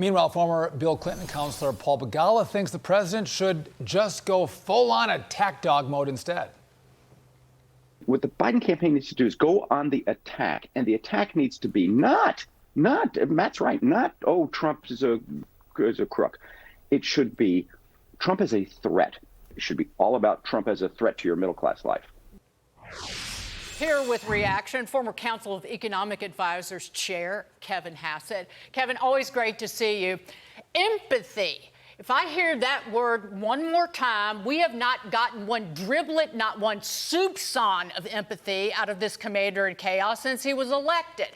Meanwhile, former Bill Clinton counselor Paul Begala thinks the president should just go full-on attack dog mode instead. What the Biden campaign needs to do is go on the attack, and the attack needs to be not Matt's right, not, oh, Trump is a crook. It should be Trump as a threat. It should be all about Trump as a threat to your middle-class life. Here with reaction, former Council of Economic Advisors Chair Kevin Hassett. Kevin, always great to see you. Empathy. If I hear that word one more time, we have not gotten one driblet, not one soupçon of empathy out of this commander in chaos since he was elected.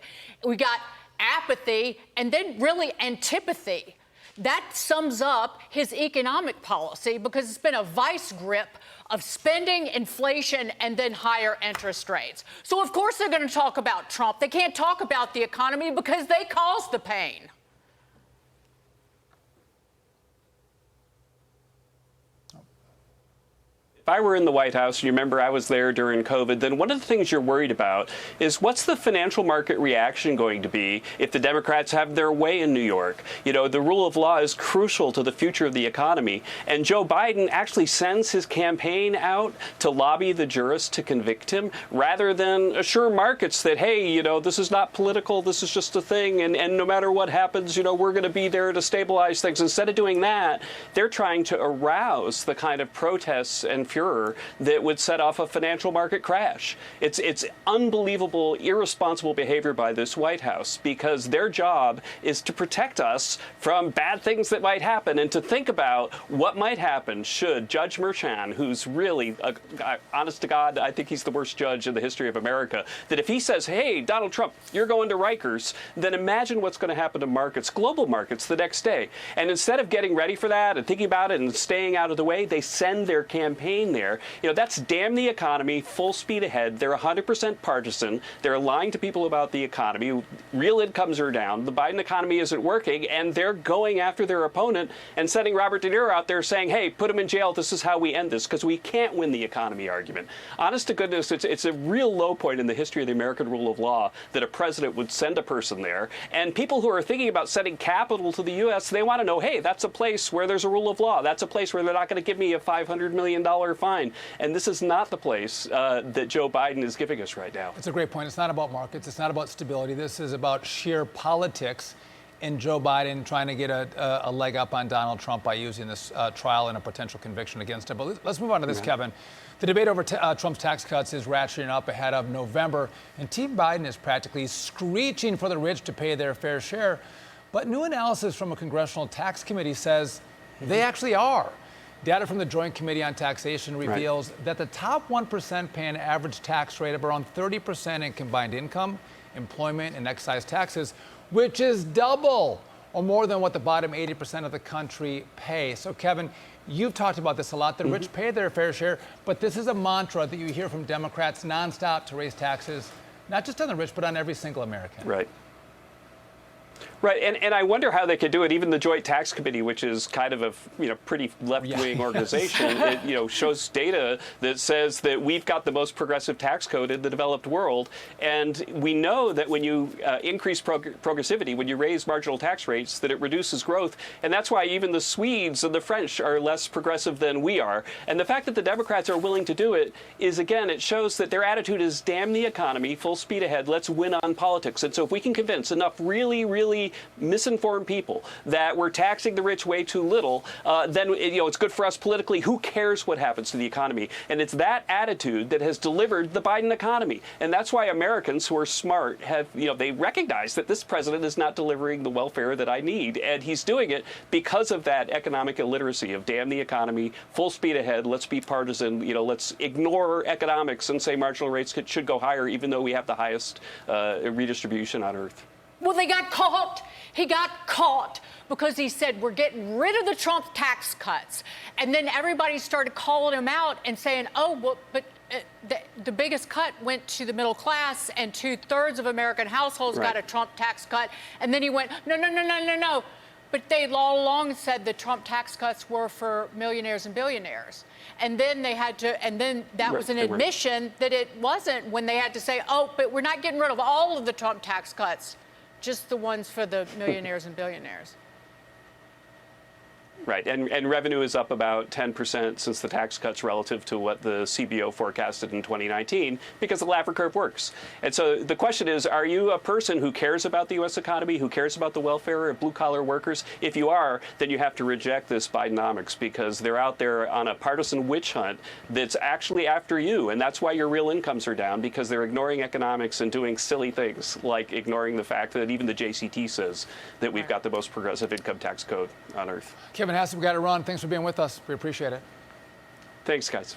We got apathy and then really antipathy. That sums up his economic policy because it's been a vice grip of spending, inflation, and then higher interest rates. So, of course, they're going to talk about Trump. They can't talk about the economy because they caused the pain. If I were in the White House, and you remember I was there during COVID, then one of the things you're worried about is what's the financial market reaction going to be if the Democrats have their way in New York? You know, the rule of law is crucial to the future of the economy. And Joe Biden actually sends his campaign out to lobby the jurists to convict him rather than assure markets that, hey, you know, this is not political, this is just a thing, and no matter what happens, you know, we're going to be there to stabilize things. Instead of doing that, they're trying to arouse the kind of protests and furor that would set off a financial market crash. It's unbelievable, irresponsible behavior by this White House because their job is to protect us from bad things that might happen and to think about what might happen should Judge Merchan, who's really, honest to God, I think he's the worst judge in the history of America, that if he says, hey, Donald Trump, you're going to Rikers, then imagine what's going to happen to markets, global markets, the next day. And instead of getting ready for that and thinking about it and staying out of the way, they send their campaign there. You know, that's damn the economy, full speed ahead. They're 100% partisan. They're lying to people about the economy. Real incomes are down. The Biden economy isn't working, and they're going after their opponent and sending Robert De Niro out there saying, hey, put him in jail. This is how we end this, because we can't win the economy argument. Honest to goodness, it's a real low point in the history of the American rule of law that a president would send a person there. And people who are thinking about sending capital to the U.S., they want to know, hey, that's a place where there's a rule of law. That's a place where they're not going to give me a $500 million fine. And this is not the place that Joe Biden is giving us right now. It's a great point. It's not about markets. It's not about stability. This is about sheer politics and Joe Biden trying to get a leg up on Donald Trump by using this trial and a potential conviction against him. But let's move on to this, Kevin. The debate over Trump's tax cuts is ratcheting up ahead of November, and Team Biden is practically screeching for the rich to pay their fair share. But new analysis from a congressional tax committee says they actually are. Data from the Joint Committee on Taxation reveals that the top 1% pay an average tax rate of around 30% in combined income, employment, and excise taxes, which is double or more than what the bottom 80% of the country pay. So, Kevin, you've talked about this a lot. The rich pay their fair share, but this is a mantra that you hear from Democrats nonstop to raise taxes, not just on the rich, but on every single American. Right. Right, and I wonder how they could do it. Even the Joint Tax Committee, which is kind of a pretty left-wing organization, it shows data that says that we've got the most progressive tax code in the developed world, and we know that when you increase progressivity, when you raise marginal tax rates, that it reduces growth, and that's why even the Swedes and the French are less progressive than we are. And the fact that the Democrats are willing to do it is, again, it shows that their attitude is damn the economy, full speed ahead, let's win on politics. And so if we can convince enough really misinformed people that we're taxing the rich way too little, then it's good for us politically. Who cares what happens to the economy? And it's that attitude that has delivered the Biden economy. And that's why Americans who are smart have, they recognize that this president is not delivering the welfare that I need. And he's doing it because of that economic illiteracy of damn the economy, full speed ahead, let's be partisan, let's ignore economics and say marginal rates should go higher even though we have the highest redistribution on earth. Well, they got caught. He got caught because he said, we're getting rid of the Trump tax cuts. And then everybody started calling him out and saying, oh, well, but the biggest cut went to the middle class and 2/3 of American households got a Trump tax cut. And then he went, no. But they all along said the Trump tax cuts were for millionaires and billionaires. And then they had to, and then that was an admission that it wasn't when they had to say, oh, but we're not getting rid of all of the Trump tax cuts. Just the ones for the millionaires and billionaires. Right, and revenue is up about 10% since the tax cuts relative to what the CBO forecasted in 2019 because the Laffer curve works. And so the question is, are you a person who cares about the U.S. economy, who cares about the welfare of blue-collar workers? If you are, then you have to reject this Bidenomics because they're out there on a partisan witch hunt that's actually after you. And that's why your real incomes are down, because they're ignoring economics and doing silly things like ignoring the fact that even the JCT says that we've got the most progressive income tax code on earth. Kevin Hassett, we got to run. Thanks for being with us. We appreciate it. Thanks, guys.